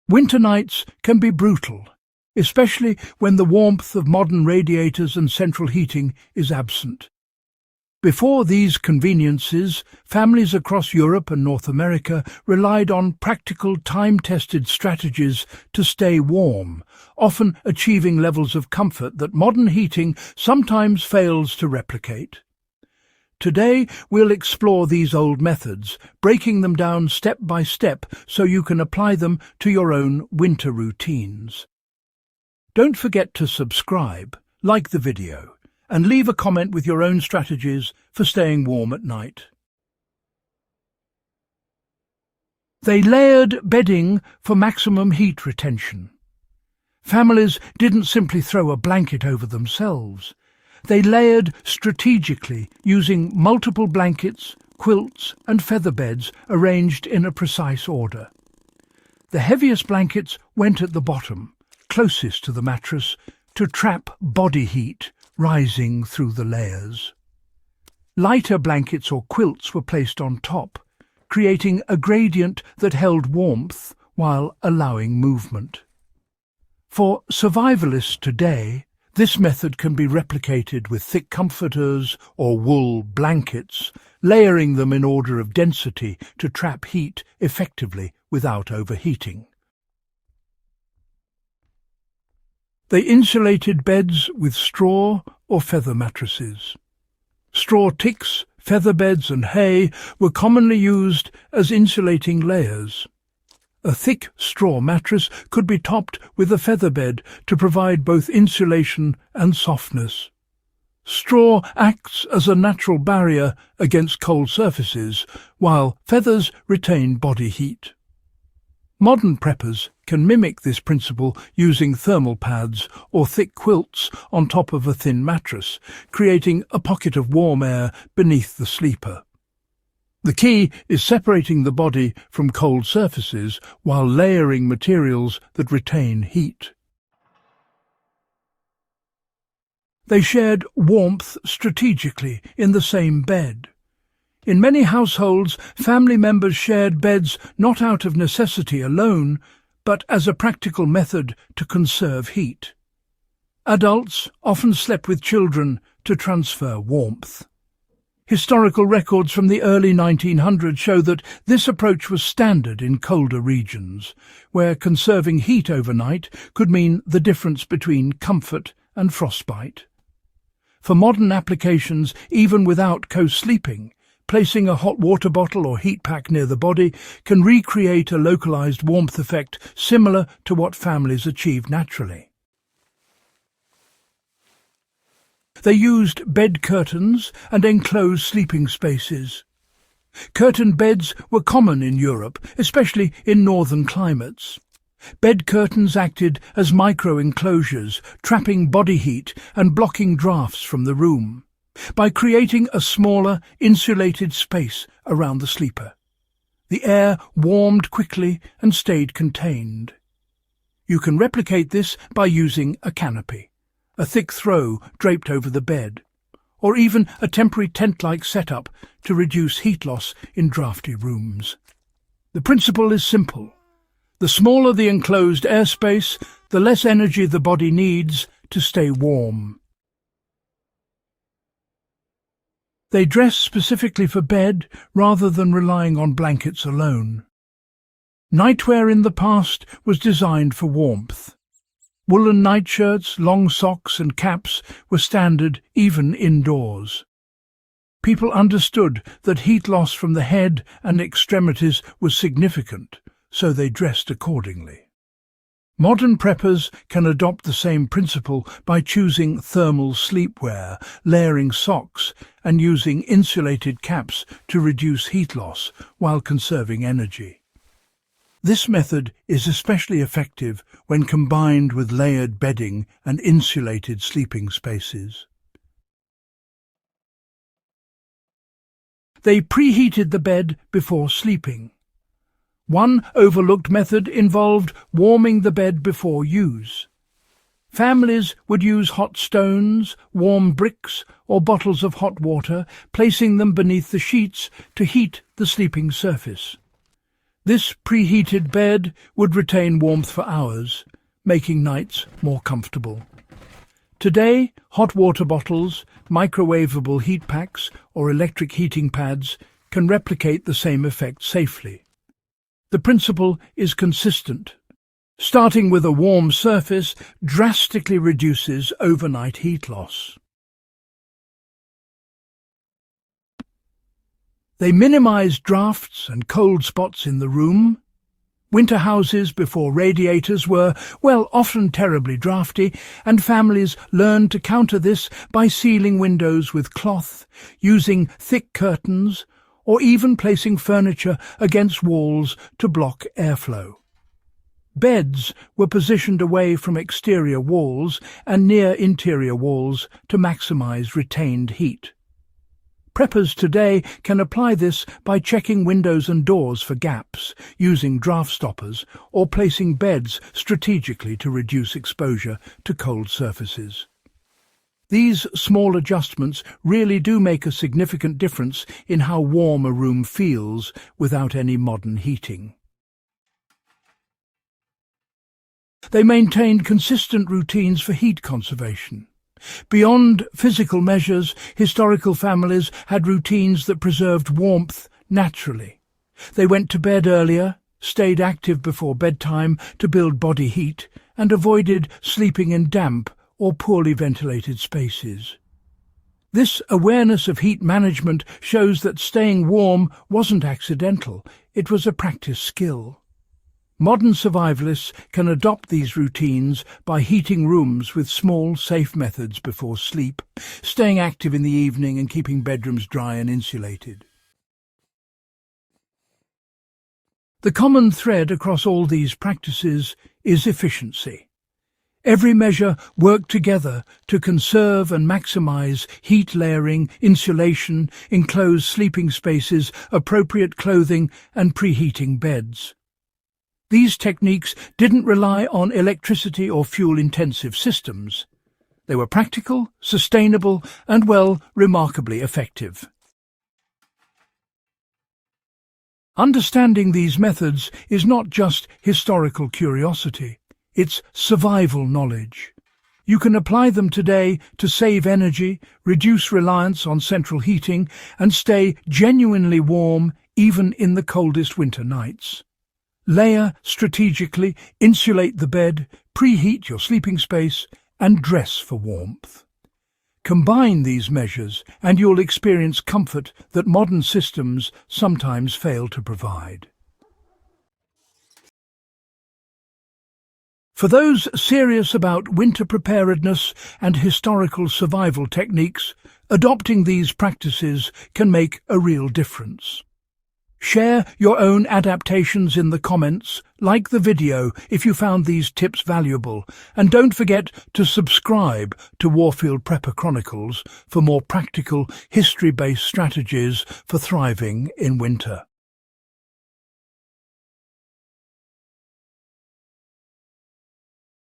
Winter nights can be brutal, especially when the warmth of modern radiators and central heating is absent. Before these conveniences, families across Europe and North America relied on practical, time-tested strategies to stay warm, often achieving levels of comfort that modern heating sometimes fails to replicate. Today, we'll explore these old methods, breaking them down step by step so you can apply them to your own winter routines. Don't forget to subscribe, like the video, and leave a comment with your own strategies for staying warm at night. They layered bedding for maximum heat retention. Families didn't simply throw a blanket over themselves. They layered strategically using multiple blankets, quilts and feather beds arranged in a precise order. The heaviest blankets went at the bottom, closest to the mattress, to trap body heat rising through the layers. Lighter blankets or quilts were placed on top, creating a gradient that held warmth while allowing movement. For survivalists today, this method can be replicated with thick comforters or wool blankets, layering them in order of density to trap heat effectively without overheating. They insulated beds with straw or feather mattresses. Straw ticks, feather beds and hay were commonly used as insulating layers. A thick straw mattress could be topped with a feather bed to provide both insulation and softness. Straw acts as a natural barrier against cold surfaces, while feathers retain body heat. Modern preppers can mimic this principle using thermal pads or thick quilts on top of a thin mattress, creating a pocket of warm air beneath the sleeper. The key is separating the body from cold surfaces while layering materials that retain heat. They shared warmth strategically in the same bed. In many households, family members shared beds not out of necessity alone, but as a practical method to conserve heat. Adults often slept with children to transfer warmth. Historical records from the early 1900s show that this approach was standard in colder regions, where conserving heat overnight could mean the difference between comfort and frostbite. For modern applications, even without co-sleeping, placing a hot water bottle or heat pack near the body can recreate a localized warmth effect similar to what families achieve naturally. They used bed curtains and enclosed sleeping spaces. Curtained beds were common in Europe, especially in northern climates. Bed curtains acted as micro-enclosures, trapping body heat and blocking drafts from the room, by creating a smaller, insulated space around the sleeper. The air warmed quickly and stayed contained. You can replicate this by using a canopy, a thick throw draped over the bed, or even a temporary tent-like setup to reduce heat loss in drafty rooms. The principle is simple. The smaller the enclosed airspace, the less energy the body needs to stay warm. They dress specifically for bed rather than relying on blankets alone. Nightwear in the past was designed for warmth. Woolen nightshirts, long socks and caps were standard even indoors. People understood that heat loss from the head and extremities was significant, so they dressed accordingly. Modern preppers can adopt the same principle by choosing thermal sleepwear, layering socks, and using insulated caps to reduce heat loss while conserving energy. This method is especially effective when combined with layered bedding and insulated sleeping spaces. They preheated the bed before sleeping. One overlooked method involved warming the bed before use. Families would use hot stones, warm bricks, or bottles of hot water, placing them beneath the sheets to heat the sleeping surface. This preheated bed would retain warmth for hours, making nights more comfortable. Today, hot water bottles, microwavable heat packs, or electric heating pads can replicate the same effect safely. The principle is consistent. Starting with a warm surface drastically reduces overnight heat loss. They minimize drafts and cold spots in the room. Winter houses before radiators were, well, often terribly drafty, and families learned to counter this by sealing windows with cloth, using thick curtains, or even placing furniture against walls to block airflow. Beds were positioned away from exterior walls and near interior walls to maximize retained heat. Preppers today can apply this by checking windows and doors for gaps, using draft stoppers, or placing beds strategically to reduce exposure to cold surfaces. These small adjustments really do make a significant difference in how warm a room feels without any modern heating. They maintained consistent routines for heat conservation. Beyond physical measures, historical families had routines that preserved warmth naturally. They went to bed earlier, stayed active before bedtime to build body heat, and avoided sleeping in damp or poorly ventilated spaces. This awareness of heat management shows that staying warm wasn't accidental, it was a practice skill. Modern survivalists can adopt these routines by heating rooms with small, safe methods before sleep, staying active in the evening and keeping bedrooms dry and insulated. The common thread across all these practices is efficiency. Every measure worked together to conserve and maximize heat layering, insulation, enclosed sleeping spaces, appropriate clothing, and preheating beds. These techniques didn't rely on electricity or fuel-intensive systems. They were practical, sustainable, and, well, remarkably effective. Understanding these methods is not just historical curiosity, it's survival knowledge. You can apply them today to save energy, reduce reliance on central heating, and stay genuinely warm even in the coldest winter nights. Layer strategically, insulate the bed, preheat your sleeping space, and dress for warmth. Combine these measures and you'll experience comfort that modern systems sometimes fail to provide. For those serious about winter preparedness and historical survival techniques, adopting these practices can make a real difference. Share your own adaptations in the comments, like the video if you found these tips valuable, and don't forget to subscribe to Warfield Prepper Chronicles for more practical, history-based strategies for thriving in winter.